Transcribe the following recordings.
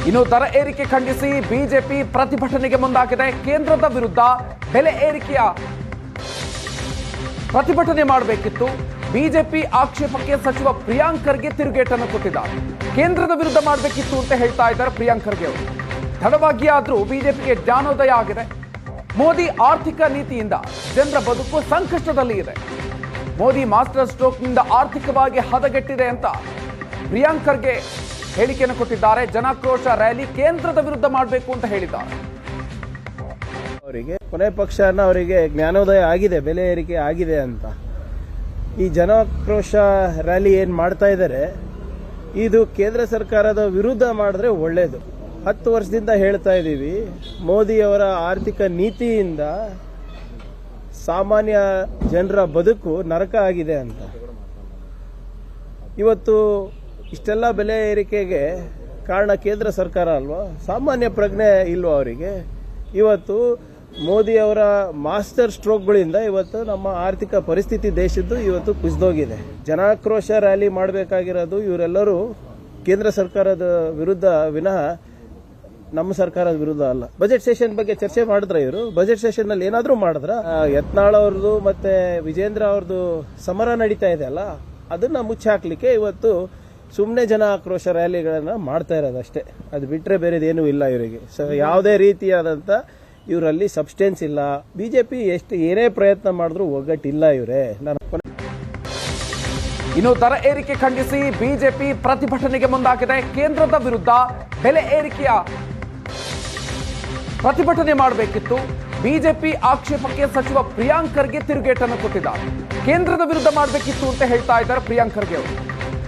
ಇನ್ನು ದರ ಏರಿಕೆ ಖಂಡಿಸಿ ಬಿಜೆಪಿ ಪ್ರತಿಭಟನೆಗೆ ಮುಂದಾಗಿದೆ. ಕೇಂದ್ರದ ವಿರುದ್ಧ ಬೆಲೆ ಏರಿಕೆಯ ಪ್ರತಿಭಟನೆ ಮಾಡಬೇಕಿತ್ತು. ಬಿಜೆಪಿ ಆಕ್ಷೇಪಕ್ಕೆ ಸಚಿವ ಪ್ರಿಯಾಂಕ್ ಖರ್ಗೆ ತಿರುಗೇಟನ್ನು ಕೊಟ್ಟಿದ್ದಾರೆ. ಕೇಂದ್ರದ ವಿರುದ್ಧ ಮಾಡಬೇಕಿತ್ತು ಅಂತ ಹೇಳ್ತಾ ಇದ್ದಾರೆ ಪ್ರಿಯಾಂಕ್ ಖರ್ಗೆ ಅವರು. ತಡವಾಗಿ ಆದರೂ ಬಿಜೆಪಿಗೆ ಜ್ಞಾನೋದಯ ಆಗಿದೆ. ಮೋದಿ ಆರ್ಥಿಕ ನೀತಿಯಿಂದ ಜನರ ಬದುಕು ಸಂಕಷ್ಟದಲ್ಲಿ ಇದೆ. ಮೋದಿ ಮಾಸ್ಟರ್ ಸ್ಟ್ರೋಕ್ನಿಂದ ಆರ್ಥಿಕವಾಗಿ ಹದಗೆಟ್ಟಿದೆ ಅಂತ ಪ್ರಿಯಾಂಕ್ ಖರ್ಗೆ ಹೇಳಿಕೆಯನ್ನು ಕೊಟ್ಟಿದ್ದಾರೆ. ಜನಾಕ್ರೋಶ ರ್ಯಾಲಿ ಕೇಂದ್ರದ ವಿರುದ್ಧ ಮಾಡಬೇಕು ಅಂತ ಹೇಳಿದ್ದಾರೆ. ಅವರಿಗೆ ಕೊನೆ ಪಕ್ಷನ ಅವರಿಗೆ ಜ್ಞಾನೋದಯ ಆಗಿದೆ, ಬೆಲೆ ಏರಿಕೆ ಆಗಿದೆ ಅಂತ. ಈ ಜನಾಕ್ರೋಶ ರ್ಯಾಲಿ ಏನು ಮಾಡ್ತಾ ಇದ್ದಾರೆ, ಇದು ಕೇಂದ್ರ ಸರ್ಕಾರದ ವಿರುದ್ಧ ಮಾಡಿದ್ರೆ ಒಳ್ಳೇದು. 10 ವರ್ಷದಿಂದ ಹೇಳ್ತಾ ಇದ್ದೀವಿ, ಮೋದಿಯವರ ಆರ್ಥಿಕ ನೀತಿಯಿಂದ ಸಾಮಾನ್ಯ ಜನರ ಬದುಕು ನರಕ ಆಗಿದೆ ಅಂತ. ಇವತ್ತು ಇಷ್ಟೆಲ್ಲ ಬೆಲೆ ಏರಿಕೆಗೆ ಕಾರಣ ಕೇಂದ್ರ ಸರ್ಕಾರ ಅಲ್ವಾ? ಸಾಮಾನ್ಯ ಪ್ರಜ್ಞೆ ಇಲ್ವಾ ಅವರಿಗೆ? ಇವತ್ತು ಮೋದಿಯವರ ಮಾಸ್ಟರ್ ಸ್ಟ್ರೋಕ್ಗಳಿಂದ ಇವತ್ತು ನಮ್ಮ ಆರ್ಥಿಕ ಪರಿಸ್ಥಿತಿ ದೇಶದ್ದು ಇವತ್ತು ಕುಸಿದೋಗಿದೆ. ಜನಾಕ್ರೋಶ ರ್ಯಾಲಿ ಮಾಡಬೇಕಾಗಿರೋದು ಇವರೆಲ್ಲರೂ ಕೇಂದ್ರ ಸರ್ಕಾರದ ವಿರುದ್ಧ ವಿನಃ ನಮ್ಮ ಸರ್ಕಾರದ ವಿರುದ್ಧ ಅಲ್ಲ. ಬಜೆಟ್ ಸೆಷನ್ ಬಗ್ಗೆ ಚರ್ಚೆ ಮಾಡಿದ್ರ ಇವರು? ಬಜೆಟ್ ಸೆಷನ್ ನಲ್ಲಿ ಏನಾದ್ರೂ ಮಾಡಿದ್ರ? ಯತ್ನಾಳ್ ಅವ್ರದ್ದು ಮತ್ತೆ ವಿಜೇಂದ್ರ ಅವ್ರದ್ದು ಸಮರ ನಡೀತಾ ಇದೆ ಅಲ್ಲ, ಅದನ್ನ ಮುಚ್ಚಾಕ್ಲಿಕ್ಕೆ ಇವತ್ತು ಸುಮ್ಮನೆ ಜನ ಆಕ್ರೋಶ ರ್ಯಾಲಿಗಳನ್ನ ಮಾಡ್ತಾ ಇರೋದಷ್ಟೇ. ಅದು ಬಿಟ್ರೆ ಬೇರೆದೇನೂ ಇಲ್ಲ ಇವರಿಗೆ. ಯಾವುದೇ ರೀತಿಯಾದಂತ ಇವರಲ್ಲಿ ಸಬ್ಸ್ಟೆನ್ಸ್ ಇಲ್ಲ. ಬಿಜೆಪಿ ಏನೇ ಪ್ರಯತ್ನ ಮಾಡಿದ್ರು ಒಗ್ಗಟ್ಟಿಲ್ಲ ಇವರೇ. ಇನ್ನು ದರ ಏರಿಕೆ ಖಂಡಿಸಿ ಬಿಜೆಪಿ ಪ್ರತಿಭಟನೆಗೆ ಮುಂದಾಗಿದೆ. ಕೇಂದ್ರದ ವಿರುದ್ಧ ಬೆಲೆ ಏರಿಕೆಯ ಪ್ರತಿಭಟನೆ ಮಾಡಬೇಕಿತ್ತು. ಬಿಜೆಪಿ ಆಕ್ಷೇಪಕ್ಕೆ ಸಚಿವ ಪ್ರಿಯಾಂಕ್ ಖರ್ಗೆ ತಿರುಗೇಟನ್ನು ಕೊಟ್ಟಿದ್ದಾರೆ. ಕೇಂದ್ರದ ವಿರುದ್ಧ ಮಾಡಬೇಕಿತ್ತು ಅಂತ ಹೇಳ್ತಾ ಇದ್ದಾರೆ ಪ್ರಿಯಾಂಕ್ ಖರ್ಗೆ ಅವರು.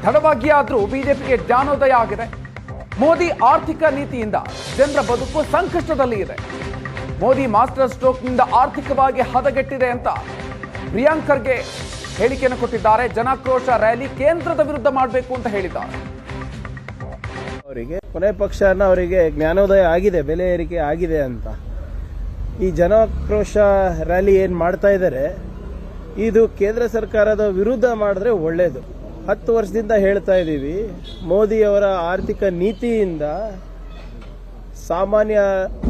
ತಡವಾಗಿ ಆದರೂ ಬಿಜೆಪಿಗೆ ಜ್ಞಾನೋದಯ ಆಗಿದೆ. ಮೋದಿ ಆರ್ಥಿಕ ನೀತಿಯಿಂದ ಜನರ ಬದುಕು ಸಂಕಷ್ಟದಲ್ಲಿ ಇದೆ. ಮೋದಿ ಮಾಸ್ಟರ್ ಸ್ಟ್ರೋಕ್ನಿಂದ ಆರ್ಥಿಕವಾಗಿ ಹದಗೆಟ್ಟಿದೆ ಅಂತ ಪ್ರಿಯಾಂಕ್ ಖರ್ಗೆ ಹೇಳಿಕೆಯನ್ನು ಕೊಟ್ಟಿದ್ದಾರೆ. ಜನಾಕ್ರೋಶ ರ್ಯಾಲಿ ಕೇಂದ್ರದ ವಿರುದ್ಧ ಮಾಡಬೇಕು ಅಂತ ಹೇಳಿದ್ದಾರೆ. ಅವರಿಗೆ ಕೊನೆ ಪಕ್ಷನ ಅವರಿಗೆ ಜ್ಞಾನೋದಯ ಆಗಿದೆ, ಬೆಲೆ ಏರಿಕೆ ಆಗಿದೆ ಅಂತ. ಈ ಜನಾಕ್ರೋಶ ರ್ಯಾಲಿ ಏನು ಮಾಡ್ತಾ ಇದ್ದಾರೆ, ಇದು ಕೇಂದ್ರ ಸರ್ಕಾರದ ವಿರುದ್ಧ ಮಾಡಿದ್ರೆ ಒಳ್ಳೇದು. 10 ವರ್ಷದಿಂದ ಹೇಳ್ತಾ ಇದ್ದೀವಿ, ಮೋದಿಯವರ ಆರ್ಥಿಕ ನೀತಿಯಿಂದ ಸಾಮಾನ್ಯ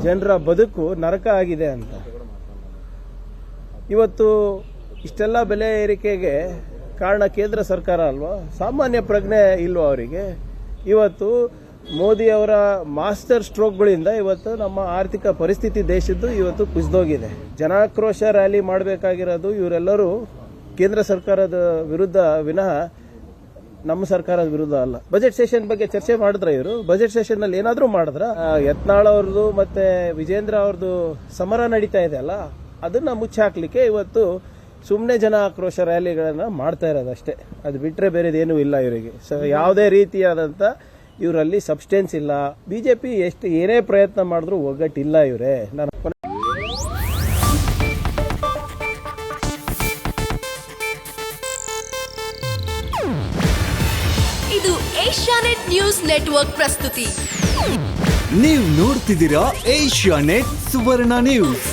ಜನರ ಬದುಕು ನರಕ ಆಗಿದೆ ಅಂತ. ಇವತ್ತು ಇಷ್ಟೆಲ್ಲ ಬೆಲೆ ಏರಿಕೆಗೆ ಕಾರಣ ಕೇಂದ್ರ ಸರ್ಕಾರ ಅಲ್ವಾ? ಸಾಮಾನ್ಯ ಪ್ರಜ್ಞೆ ಇಲ್ವಾ ಅವರಿಗೆ? ಇವತ್ತು ಮೋದಿಯವರ ಮಾಸ್ಟರ್ ಸ್ಟ್ರೋಕ್ಗಳಿಂದ ಇವತ್ತು ನಮ್ಮ ಆರ್ಥಿಕ ಪರಿಸ್ಥಿತಿ ದೇಶದ್ದು ಇವತ್ತು ಕುಸಿದೋಗಿದೆ. ಜನಾಕ್ರೋಶ ರ್ಯಾಲಿ ಮಾಡಬೇಕಾಗಿರೋದು ಇವರೆಲ್ಲರೂ ಕೇಂದ್ರ ಸರ್ಕಾರದ ವಿರುದ್ಧ ವಿನಃ ನಮ್ಮ ಸರ್ಕಾರದ ವಿರುದ್ಧ ಅಲ್ಲ. ಬಜೆಟ್ ಸೆಷನ್ ಬಗ್ಗೆ ಚರ್ಚೆ ಮಾಡಿದ್ರ ಇವರು? ಬಜೆಟ್ ಸೆಷನ್ ನಲ್ಲಿ ಏನಾದ್ರೂ ಮಾಡಿದ್ರ? ಯತ್ನಾಳ್ ಅವ್ರದ್ದು ಮತ್ತೆ ವಿಜೇಂದ್ರ ಅವ್ರದ್ದು ಸಮರ ನಡೀತಾ ಇದೆ ಅಲ್ಲ, ಅದನ್ನ ಮುಚ್ಚಾಕ್ಲಿಕ್ಕೆ ಇವತ್ತು ಸುಮ್ಮನೆ ಜನ ಆಕ್ರೋಶ ರ್ಯಾಲಿಗಳನ್ನ ಮಾಡ್ತಾ ಇರೋದಷ್ಟೇ. ಅದು ಬಿಟ್ರೆ ಬೇರೆದೇನೂ ಇಲ್ಲ ಇವರಿಗೆ. ಯಾವುದೇ ರೀತಿಯಾದಂತ ಇವರಲ್ಲಿ ಸಬ್ಸ್ಟೆನ್ಸ್ ಇಲ್ಲ. ಬಿಜೆಪಿ ಏನೇ ಪ್ರಯತ್ನ ಮಾಡಿದ್ರು ಒಗ್ಗಟ್ಟಿಲ್ಲ ಇವರೇ. ಇದು ಏಷ್ಯಾನೆಟ್ ನ್ಯೂಸ್ ನೆಟ್ವರ್ಕ್ ಪ್ರಸ್ತುತಿ. ನೀವು ನೋಡ್ತಿದ್ದೀರಾ ಏಷ್ಯಾನೆಟ್ ಸುವರ್ಣ ನ್ಯೂಸ್.